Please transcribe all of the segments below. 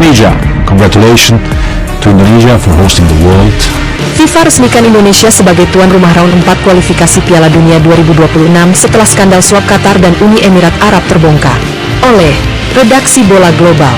Indonesia. Congratulations to Indonesia for hosting the World. FIFA resmikan Indonesia sebagai tuan rumah round 4 kualifikasi Piala Dunia 2026 setelah skandal suap Qatar dan Uni Emirat Arab terbongkar. Oleh Redaksi Bola Global,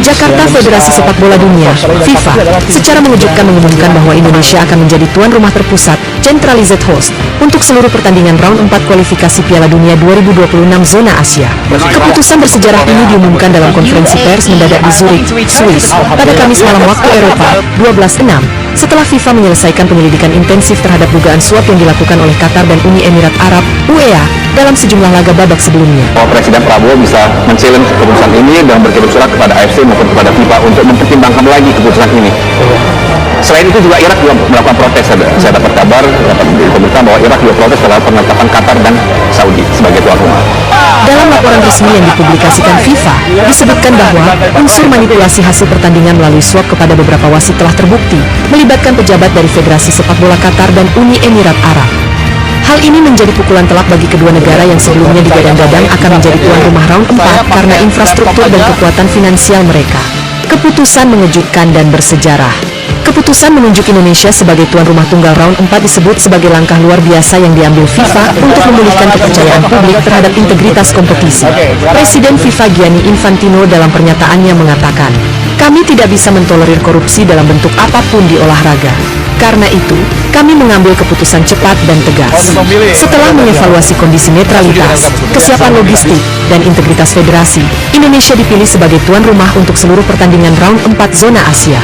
Jakarta. Federasi Sepak Bola Dunia (FIFA) secara mengejutkan mengumumkan bahwa Indonesia akan menjadi tuan rumah terpusat (centralized host) untuk seluruh pertandingan round 4 kualifikasi Piala Dunia 2026 zona Asia. Keputusan bersejarah ini diumumkan dalam konferensi pers mendadak di Zurich, Swiss, pada Kamis malam waktu Eropa, 12.06, setelah FIFA menyelesaikan penyelidikan intensif terhadap dugaan suap yang dilakukan oleh Qatar dan Uni Emirat Arab (UEA) dalam sejumlah laga babak sebelumnya. Presiden Prabowo bisa men-challenge keputusan ini dan berkirim surat kepada AFC maupun kepada FIFA untuk mempertimbangkan lagi keputusan ini. Selain itu juga Irak juga melakukan protes. Saya dapat kabar, dapat diberitakan bahwa Irak juga protes terhadap penetapan Qatar dan Saudi sebagai tuan rumah. Dalam laporan resmi yang dipublikasikan FIFA, disebutkan bahwa unsur manipulasi hasil pertandingan melalui suap kepada beberapa wasit telah terbukti, melibatkan pejabat dari Federasi Sepak Bola Qatar dan Uni Emirat Arab. Hal ini menjadi pukulan telak bagi kedua negara yang sebelumnya digadang-gadang akan menjadi tuan rumah round 4 karena infrastruktur dan kekuatan finansial mereka. Keputusan mengejutkan dan bersejarah. Keputusan menunjuk Indonesia sebagai tuan rumah tunggal round 4 disebut sebagai langkah luar biasa yang diambil FIFA untuk memulihkan kepercayaan publik terhadap integritas kompetisi. Presiden FIFA Gianni Infantino dalam pernyataannya mengatakan, "Kami tidak bisa mentolerir korupsi dalam bentuk apapun di olahraga. Karena itu, kami mengambil keputusan cepat dan tegas. Setelah mengevaluasi kondisi netralitas, kesiapan logistik, dan integritas federasi, Indonesia dipilih sebagai tuan rumah untuk seluruh pertandingan round 4 zona Asia.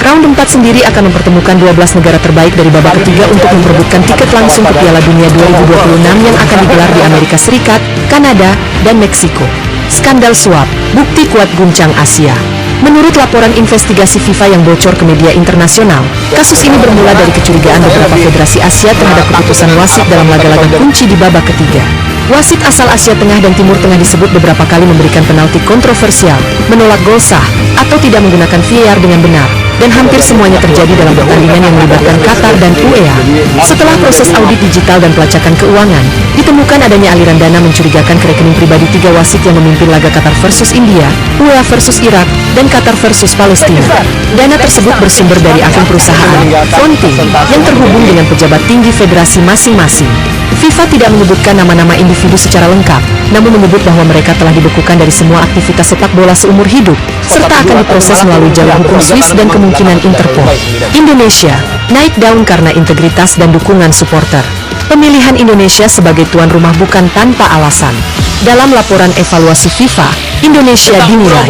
Round 4 sendiri akan mempertemukan 12 negara terbaik dari babak ketiga untuk memperebutkan tiket langsung ke Piala Dunia 2026 yang akan digelar di Amerika Serikat, Kanada, dan Meksiko. Skandal suap, bukti kuat guncang Asia. Menurut laporan investigasi FIFA yang bocor ke media internasional, kasus ini bermula dari kecurigaan beberapa federasi Asia terhadap keputusan wasit dalam laga-laga kunci di babak ketiga. Wasit asal Asia Tengah dan Timur Tengah disebut beberapa kali memberikan penalti kontroversial, menolak gol sah, atau tidak menggunakan VAR dengan benar, dan hampir semuanya terjadi dalam pertandingan yang melibatkan Qatar dan UEA. Setelah proses audit digital dan pelacakan keuangan, ditemukan adanya aliran dana mencurigakan ke rekening pribadi 3 wasit yang memimpin laga Qatar versus India, UEA versus Irak, dan Qatar versus Palestina. Dana tersebut bersumber dari akun perusahaan Fonting yang terhubung dengan pejabat tinggi federasi masing-masing. FIFA tidak menyebutkan nama-nama individu secara lengkap, namun menyebut bahwa mereka telah dibekukan dari semua aktivitas sepak bola seumur hidup, serta akan diproses melalui jalur hukum Swiss dan kemungkinan Interpol. Indonesia naik daun karena integritas dan dukungan supporter. Pemilihan Indonesia sebagai tuan rumah bukan tanpa alasan. Dalam laporan evaluasi FIFA, Indonesia dinilai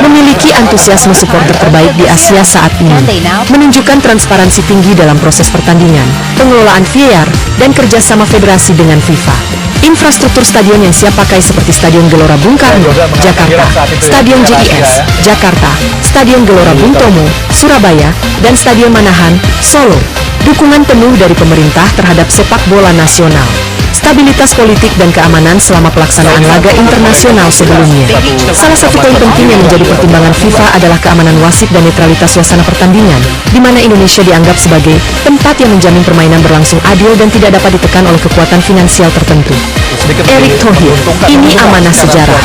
memiliki antusiasme supporter terbaik di Asia saat ini, menunjukkan transparansi tinggi dalam proses pertandingan, pengelolaan VAR, dan kerjasama federasi dengan FIFA. Infrastruktur stadion yang siap pakai seperti Stadion Gelora Bung Karno, Jakarta, Stadion JIS, Jakarta, Stadion Gelora Bung Tomo, Surabaya, dan Stadion Manahan, Solo. Dukungan penuh dari pemerintah terhadap sepak bola nasional. Stabilitas politik dan keamanan selama pelaksanaan laga internasional sebelumnya. Salah satu poin penting yang menjadi pertimbangan FIFA adalah keamanan wasit dan netralitas suasana pertandingan, di mana Indonesia dianggap sebagai tempat yang menjamin permainan berlangsung adil dan tidak dapat ditekan oleh kekuatan finansial tertentu. Erick Thohir, ini amanah sejarah.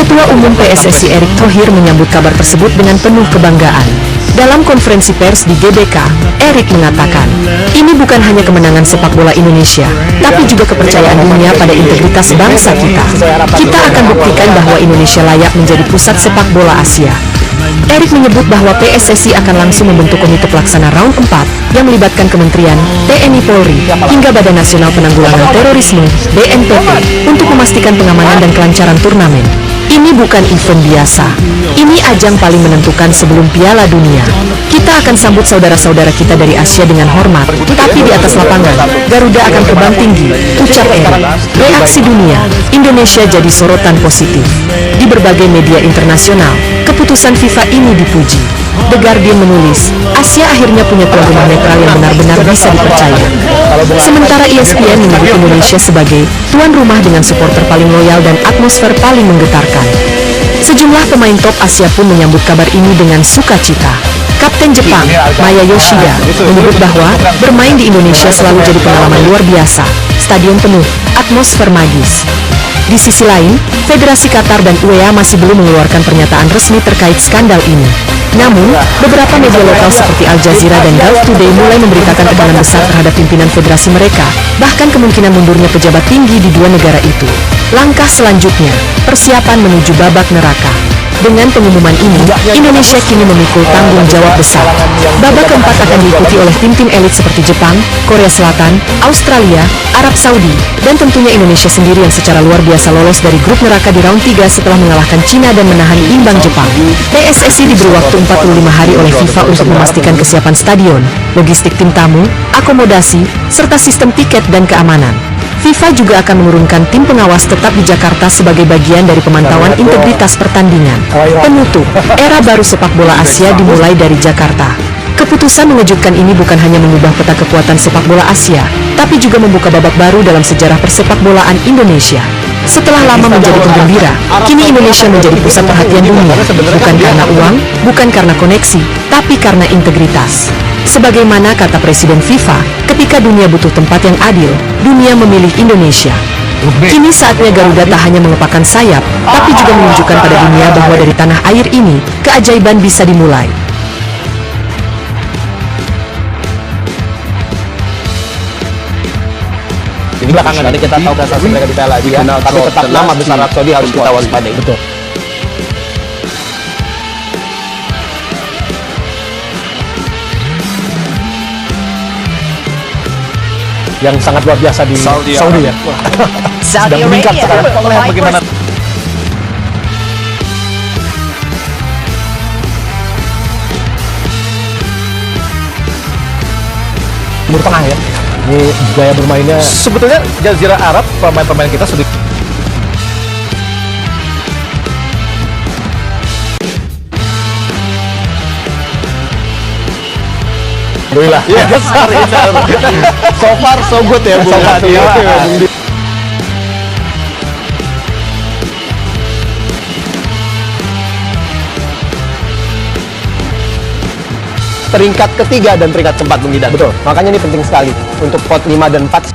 Ketua Umum PSSI Erick Thohir menyambut kabar tersebut dengan penuh kebanggaan. Dalam konferensi pers di GBK, Erick mengatakan, "Ini bukan hanya kemenangan sepak bola Indonesia, tapi juga kepercayaan dunia pada integritas bangsa kita. Kita akan buktikan bahwa Indonesia layak menjadi pusat sepak bola Asia." Erick menyebut bahwa PSSI akan langsung membentuk komite pelaksana round 4 yang melibatkan Kementerian, TNI Polri, hingga Badan Nasional Penanggulangan Terorisme, BNPT, untuk memastikan pengamanan dan kelancaran turnamen. Ini bukan event biasa. Ini ajang paling menentukan sebelum Piala Dunia. Kita akan sambut saudara-saudara kita dari Asia dengan hormat, tapi di atas lapangan, Garuda akan terbang tinggi, ucap Erick. Reaksi dunia, Indonesia jadi sorotan positif. Di berbagai media internasional, keputusan FIFA ini dipuji. The Guardian menulis, Asia akhirnya punya tuan rumah netral yang benar-benar bisa dipercaya. Sementara ESPN menyebut Indonesia sebagai tuan rumah dengan supporter paling loyal dan atmosfer paling menggetarkan. Sejumlah pemain top Asia pun menyambut kabar ini dengan sukacita. Kapten Jepang, Maya Yoshida, menyebut bahwa bermain di Indonesia selalu jadi pengalaman luar biasa, stadion penuh, atmosfer magis. Di sisi lain, Federasi Qatar dan UEFA masih belum mengeluarkan pernyataan resmi terkait skandal ini. Namun, beberapa media lokal seperti Al Jazeera dan Gulf Today mulai memberitakan tekanan besar terhadap pimpinan federasi mereka, bahkan kemungkinan mundurnya pejabat tinggi di dua negara itu. Langkah selanjutnya, persiapan menuju babak neraka. Dengan pengumuman ini, Indonesia kini memikul tanggung jawab besar. Babak keempat akan diikuti oleh tim-tim elit seperti Jepang, Korea Selatan, Australia, Arab Saudi, dan tentunya Indonesia sendiri yang secara luar biasa lolos dari grup neraka di round 3 setelah mengalahkan Cina dan menahan imbang Jepang. PSSI diberi waktu 45 hari oleh FIFA untuk memastikan kesiapan stadion, logistik tim tamu, akomodasi, serta sistem tiket dan keamanan. FIFA juga akan menurunkan tim pengawas tetap di Jakarta sebagai bagian dari pemantauan integritas pertandingan. Penutup, era baru sepak bola Asia dimulai dari Jakarta. Keputusan mengejutkan ini bukan hanya mengubah peta kekuatan sepak bola Asia, tapi juga membuka babak baru dalam sejarah persepak bolaan Indonesia. Setelah lama menjadi penggembira, kini Indonesia menjadi pusat perhatian dunia, bukan karena uang, bukan karena koneksi, tapi karena integritas. Sebagaimana kata Presiden FIFA, ketika dunia butuh tempat yang adil, dunia memilih Indonesia. Kini saatnya Garuda tak hanya mengepakkan sayap, tapi juga menunjukkan pada dunia bahwa dari tanah air ini, keajaiban bisa dimulai. Di belakangan nanti kita tahu prestasi mereka di Piala Asia, tapi tetap nama besar Arab Saudi harus kita waspadai. Betul. Yang sangat luar biasa di Saudi ya. Sudah meningkat sekarang. Melihat bagaimana Timur Tengah ya. Ini gaya bermainnya. Sebetulnya Jazirah Arab, pemain-pemain kita sudah Alhamdulillah. Yes, so far so good ya, Bu. Peringkat ketiga dan peringkat keempat, Bung Gidan. Betul. Makanya ini penting sekali untuk pot 5 dan 4